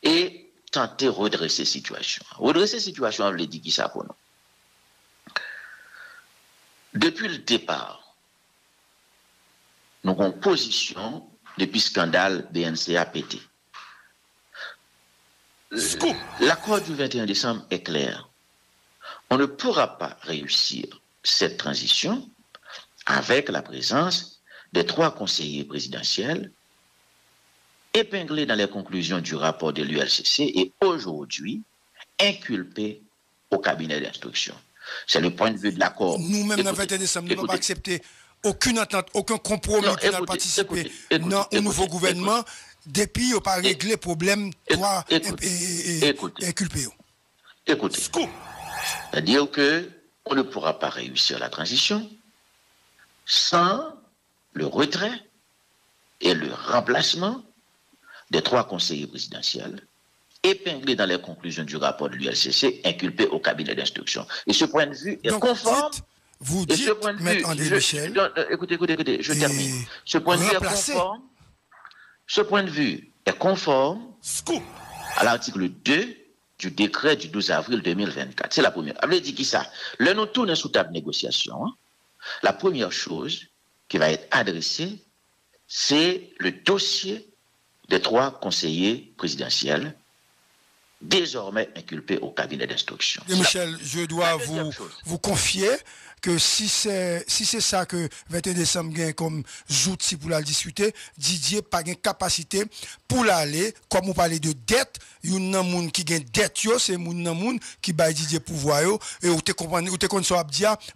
et tenter de redresser la situation. Redresser la situation, on veut dire qui ça pour nous. Depuis le départ, nous avons une position depuis le scandale BNC-APT. L'accord du 21 décembre est clair. On ne pourra pas réussir cette transition avec la présence des 3 conseillers présidentiels épinglés dans les conclusions du rapport de l'ULCC et aujourd'hui inculpés au cabinet d'instruction. C'est le point de vue de l'accord. Nous-mêmes, dans le 21 décembre, nous n'avons pas accepté aucune entente, aucun compromis qui n'a participé dans un nouveau gouvernement. Depuis, il n'a pas réglé le problème, toi, inculpé. Écoutez, c'est-à-dire qu'on ne pourra pas réussir la transition sans le retrait et le remplacement des 3 conseillers présidentiels épinglés dans les conclusions du rapport de l'ULCC, inculpés au cabinet d'instruction. Et ce point de vue est conforme. Vous dites, Maître André Michel, écoutez, je termine. Ce point de vue est conforme. Ce point de vue est conforme à l'article 2 du décret du 12 avril 2024. C'est la première. Vous dit qui ça? Le nous tourne sous table de négociation. Hein? La première chose qui va être adressée, c'est le dossier des 3 conseillers présidentiels désormais inculpé au cabinet d'instruction. Et Michel, je dois vous confier que si c'est ça que 21 décembre gagne comme outil pour la discuter, Didier pas une capacité pour l'aller, comme on parlait de dette, il y a un monde qui gagne dette, c'est un monde qui baille Didier pouvoir, et vous te comprenez, vous te connaissez,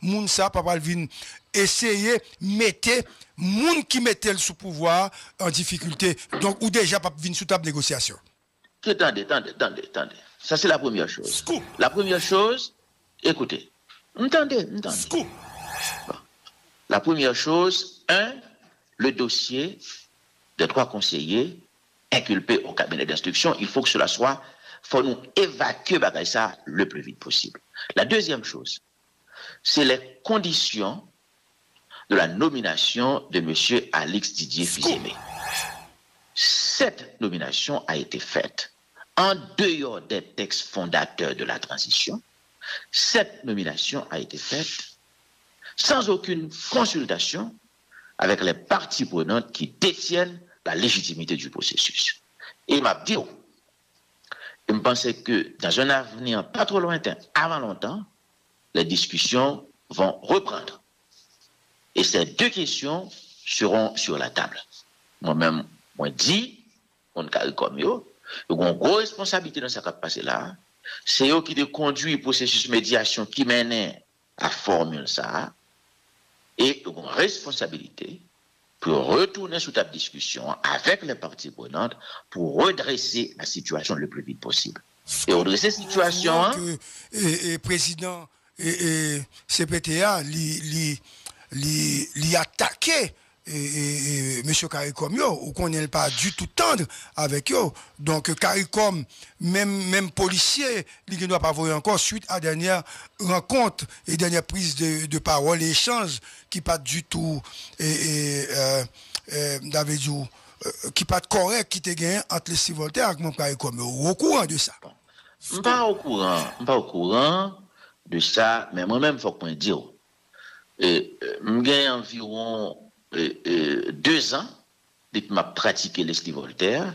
moun ça, papa vin essayer, mettre, monde qui mettait le sous pouvoir en difficulté, donc, ou déjà pas vin sous table négociation. Attendez. Ça, c'est la première chose. La première chose, écoutez. Entendez. Bon. La première chose, le dossier des 3 conseillers inculpés au cabinet d'instruction, il faut que cela soit, faut nous évacuer ça le plus vite possible. La deuxième chose, c'est les conditions de la nomination de M. Alix Didier Fils-Aimé. Cette nomination a été faite en dehors des textes fondateurs de la transition. Cette nomination a été faite sans aucune consultation avec les parties prenantes qui détiennent la légitimité du processus. Et il m'a dit, je pensais que dans un avenir pas trop lointain, avant longtemps, les discussions vont reprendre. Et ces 2 questions seront sur la table. Moi-même, moi dit, on carré comme yo, il y a une grosse responsabilité dans ce qui a passé là. C'est eux qui ont conduit le processus de médiation qui menait à formule ça. Et ils ont une responsabilité pour retourner sous table discussion avec les parties prenantes pour redresser la situation le plus vite possible. Et redresser la situation. Le président et CPTA l'y attaqué. Monsieur Caricom, ou qu'on n'est pas du tout tendre avec eux. Donc, Caricom, même policier, il ne doit pas voir encore suite à dernière rencontre et dernière prise de parole et échange qui pas du tout, qui pas correct, qui te gagne entre les Voltaire et mon Caricom. Au courant de ça? Pas au courant de ça, mais moi-même, il faut qu'on dise. J'ai environ 2 ans depuis ma pratiqué l'Esti Voltaire,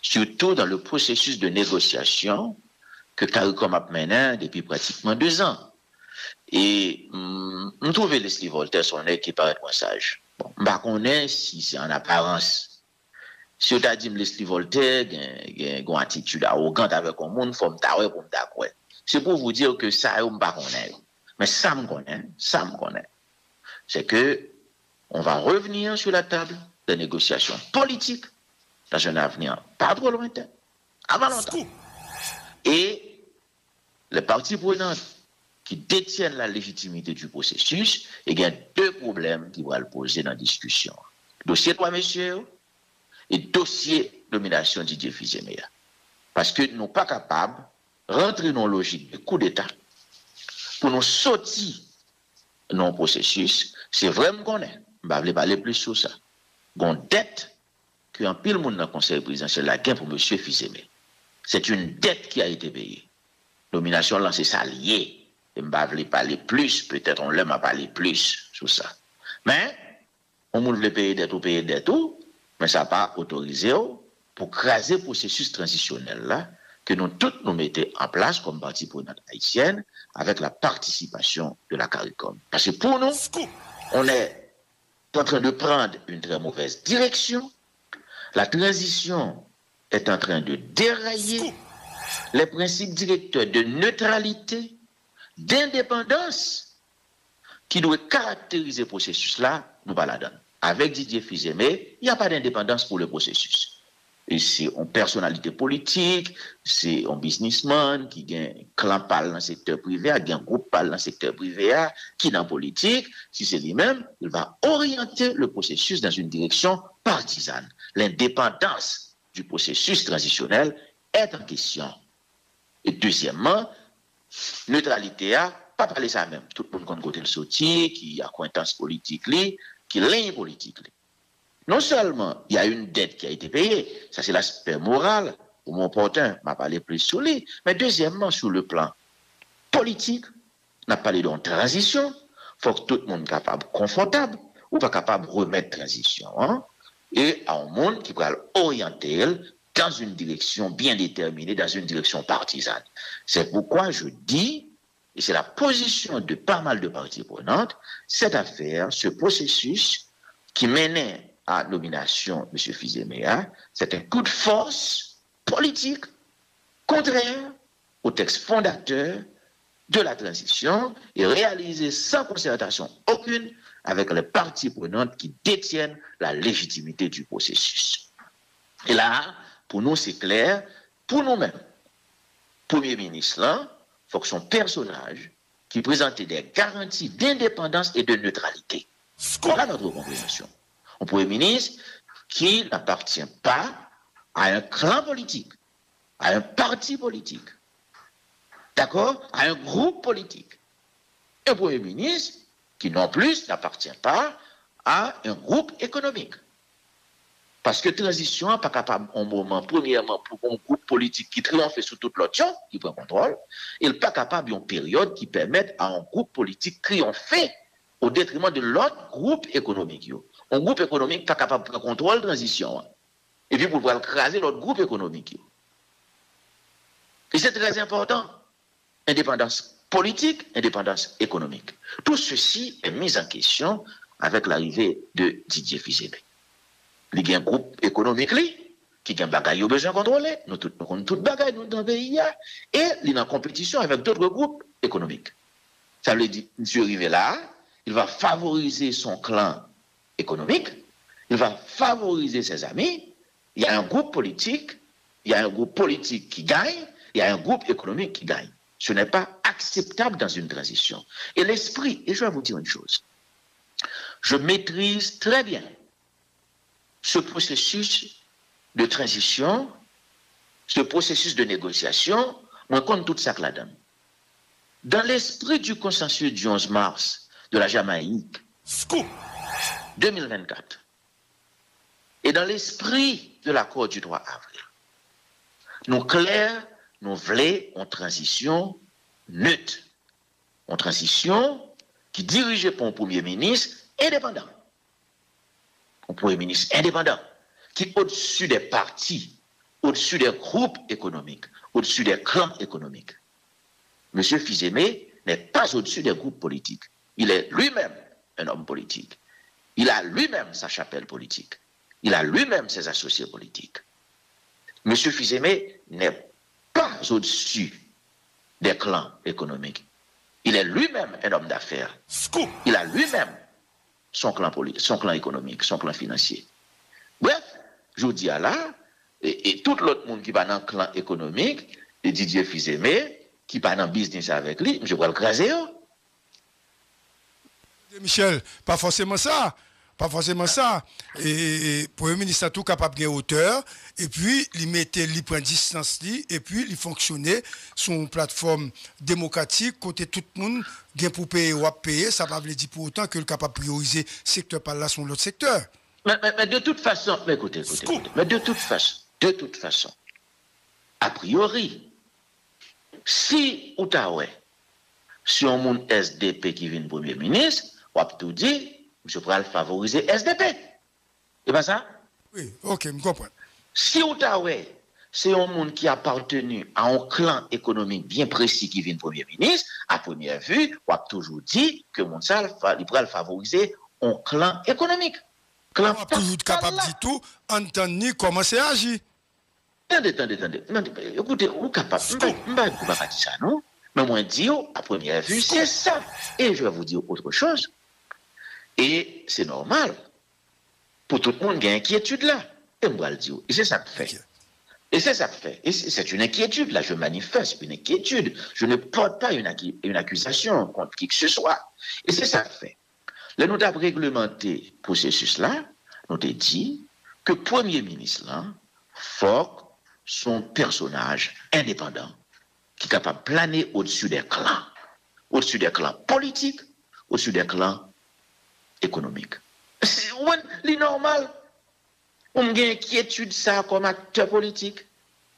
surtout dans le processus de négociation que Caricom a mené depuis pratiquement 2 ans. Et je trouve l'Esti Voltaire son qui paraît moins sage. Bon, je ne connais pas si c'est en apparence. Si on a dit l'Esti Voltaire a une attitude arrogante avec un monde, il faut me taire pour me d'accord. C'est pour vous dire que ça, je ne connais pas. Mais ça me connaît. C'est que on va revenir sur la table des négociations politiques dans un avenir pas trop lointain, avant longtemps. Et les parties prenantes qui détiennent la légitimité du processus, il y a 2 problèmes qui vont le poser dans la discussion. Dossier 3 messieurs et dossier nomination Didier Fils-Aimé. Parce que nous ne sommes pas capables de rentrer dans la logique de coup d'État pour nous sortir dans le processus. C'est vraiment qu'on est. Je ne vais pas parler plus sur ça. Une dette qu'un pile monde dans le conseil présidentiel la gain pour M. Fils-Aimé. C'est une dette qui a été payée. Nomination lancée, ça lié. Je ne vais pas parler plus. Peut-être on l'aime à parler plus sur ça. Mais, on veut payer dette ou, mais ça n'a pas autorisé pour craser le processus transitionnel là, que nous tous nous mettons en place comme parti prenante haïtienne avec la participation de la Caricom. Parce que pour nous, on est en train de prendre une très mauvaise direction. La transition est en train de dérailler. Les principes directeurs de neutralité, d'indépendance qui doivent caractériser le processus-là, nous pas la donne. Avec Didier Fils-Aimé, il n'y a pas d'indépendance pour le processus. Et c'est une personnalité politique, c'est un businessman qui a un clan dans le secteur privé, qui a un groupe dans le secteur privé, qui est dans la politique. Si c'est lui-même, il va orienter le processus dans une direction partisane. L'indépendance du processus transitionnel est en question. Et deuxièmement, neutralité, pas parler ça même. Tout le monde compte côté le sorti, qui a acquaintance politique, qui est ligne politique. Non seulement il y a une dette qui a été payée, ça c'est l'aspect moral, ou mon porteur m'a parlé plus sur lui, mais deuxièmement, sur le plan politique, on a parlé d'une transition, il faut que tout le monde soit capable, confortable, ou pas capable de remettre transition, et à un monde qui va orienter dans une direction bien déterminée, dans une direction partisane. C'est pourquoi je dis, et c'est la position de pas mal de parties prenantes, cette affaire, ce processus qui menait à la nomination de M. Fils-Aimé, c'est un coup de force politique contraire au texte fondateur de la transition et réalisé sans concertation aucune avec les parties prenantes qui détiennent la légitimité du processus. Et là, pour nous, c'est clair, pour nous-mêmes, Premier ministre, là, il faut que son personnage, qui présentait des garanties d'indépendance et de neutralité. Voilà notre compréhension. Un Premier ministre qui n'appartient pas à un clan politique, à un parti politique, d'accord, à un groupe politique. Un Premier ministre qui non plus n'appartient pas à un groupe économique. Parce que transition n'est pas capable, en moment, premièrement, pour un groupe politique qui triomphe sous toute l'autre, qui prend contrôle, il n'est pas capable d'une période qui permette à un groupe politique triompher au détriment de l'autre groupe économique. Un groupe économique n'est pas capable de prendre contrôle de la transition. Et puis pour pouvoir écraser l'autre groupe économique. Et c'est très important. Indépendance politique, indépendance économique. Tout ceci est mis en question avec l'arrivée de Didier Fils-Aimé. Il y a un groupe économique qui a un bagage besoin de contrôler, nous avons tout bagage dans le pays, et il est en compétition avec d'autres groupes économiques. Ça veut dire, M. Rivella, il va favoriser son clan économique, il va favoriser ses amis, il y a un groupe politique qui gagne, il y a un groupe économique qui gagne. Ce n'est pas acceptable dans une transition. Et l'esprit, et je vais vous dire une chose, je maîtrise très bien ce processus de transition, ce processus de négociation, on compte tout ça que la donne. Dans l'esprit du consensus du 11 mars de la Jamaïque, 2024, et dans l'esprit de l'accord du 3 avril, nous clairs, nous voulons une transition neutre, une transition qui dirigée par un Premier ministre indépendant. Un Premier ministre indépendant, qui au-dessus des partis, au-dessus des groupes économiques, au-dessus des clans économiques. M. Fils-Aimé n'est pas au-dessus des groupes politiques. Il est lui-même un homme politique. Il a lui-même sa chapelle politique. Il a lui-même ses associés politiques. M. Fils-Aimé n'est pas au-dessus des clans économiques. Il est lui-même un homme d'affaires. Il a lui-même son clan politique, son clan économique, son clan financier. Bref, je vous dis à là, et tout l'autre monde qui va dans le clan économique, et Didier Fils-Aimé, qui va dans le business avec lui, je vais le craser. Michel, pas forcément ça. Pas forcément ça. Et Premier ministre a tout capable de hauteur, et puis il prend distance, et puis il fonctionnait sur une plateforme démocratique, côté tout le monde, gain pour payer ou à payer, ça va veut dire pour autant que le capable de prioriser secteur par là sur l'autre secteur. Mais de toute façon, écoutez, mais de toute façon, a priori, si Outaouais, si on monde SDP qui vient Premier ministre, on peut tout dire, je pourrais favoriser SDP. Et pas ça? Oui, ok, je comprends. Si Outaouais, c'est un monde qui a appartenu à un clan économique bien précis qui vient Premier ministre, à première vue, on a toujours dit que mon sal, il pourrait favoriser un clan économique. On est toujours capable de dire tout, entendre comment c'est agi. Attendez. Écoutez, on est capable. Je ne vais pas dire ça, non? Mais moi, dire, à première vue, c'est ça. Et je vais vous dire autre chose. Et c'est normal. Pour tout le monde, il y a une inquiétude là. Et on va le dire. Et c'est ça que fait. Et c'est ça que fait. Et c'est une inquiétude. Là, je manifeste une inquiétude. Je ne porte pas une accusation contre qui que ce soit. Et c'est ça que fait. Là, nous avons réglementé le processus là. Nous avons dit que le Premier ministre là, faut son personnage indépendant, qui est capable de planer au-dessus des clans politiques, au-dessus des clans économiques. C'est normal. On a une inquiétude ça comme acteur politique.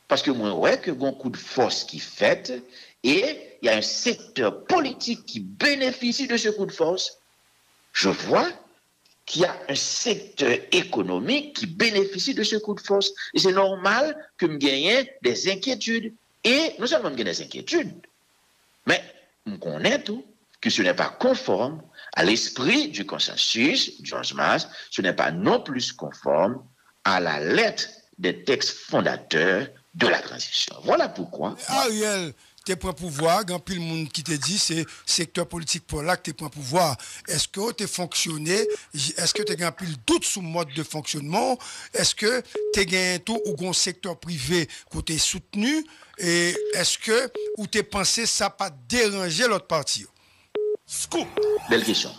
Parce que moi, ouais, que un coup de force qui fait, et il y a un secteur politique qui bénéficie de ce coup de force. Je vois qu'il y a un secteur économique qui bénéficie de ce coup de force. Et c'est normal que me gagne des inquiétudes. Et non seulement me gagne des inquiétudes, mais on connaît tout, que ce n'est pas conforme à l'esprit du consensus, George Mas, ce n'est pas non plus conforme à la lettre des textes fondateurs de la transition. Voilà pourquoi. Ariel, tu prends pouvoir, quand pile monde qui te dit c'est secteur politique pour là que tu prends pouvoir. Est-ce que tu fonctionné? Est-ce que tu as un pile doute sur le mode de fonctionnement? Est-ce que tu as gagné tout ou un secteur privé côté soutenu? Et est-ce que ou tu pensé ça pas déranger l'autre partie? Scoop. Belle question.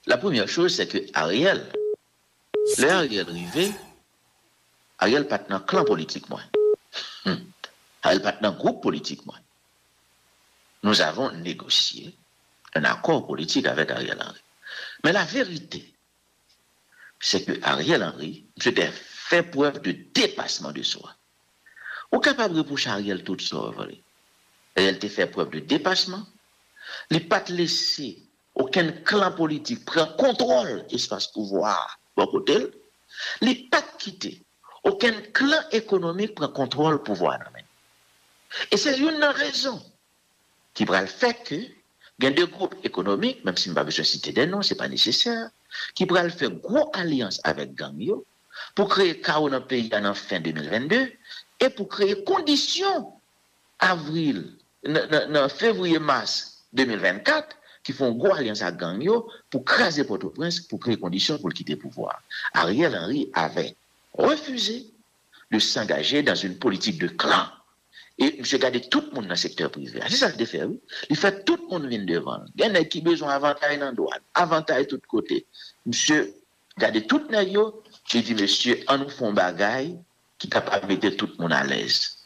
La première chose, c'est que Ariel, Ariel pas dans un clan politique, moi. Ariel pas dans un groupe politique, moi. Nous avons négocié un accord politique avec Ariel Henry. Mais la vérité, c'est que Ariel Henry s'était fait preuve de dépassement de soi. Ou capable de reprocher Ariel tout ça, elle t'a fait preuve de dépassement. Il n'a pas laissé aucun clan politique prendre contrôle de l'espace pouvoir. Bon côté, il n'a pas quitté aucun clan économique prend contrôle pouvoir. Et c'est une raison qui va le faire que il y a des groupes économiques, même si je ne vais pas besoin de citer des noms, ce n'est pas nécessaire, qui va le faire gros alliance avec Gangyo pour créer chaos dans le pays en fin 2022 et pour créer conditions février-mars 2024 qui font gros alliance avec Gangyo pour craser Port-au-Prince, pour créer conditions pour le quitter le pouvoir. Ariel Henry avait refusé de s'engager dans une politique de clan. Et M. gardé tout le monde dans le secteur privé. C'est ça qu'il fait, oui. Il fait tout le monde venir devant. Il y en a qui ont besoin d'avantage dans le droit, avantage de tous côtés. Monsieur gardé tout le monde, j'ai dit, monsieur, on nous fait un bagage qui est capable de mettre tout le monde à l'aise.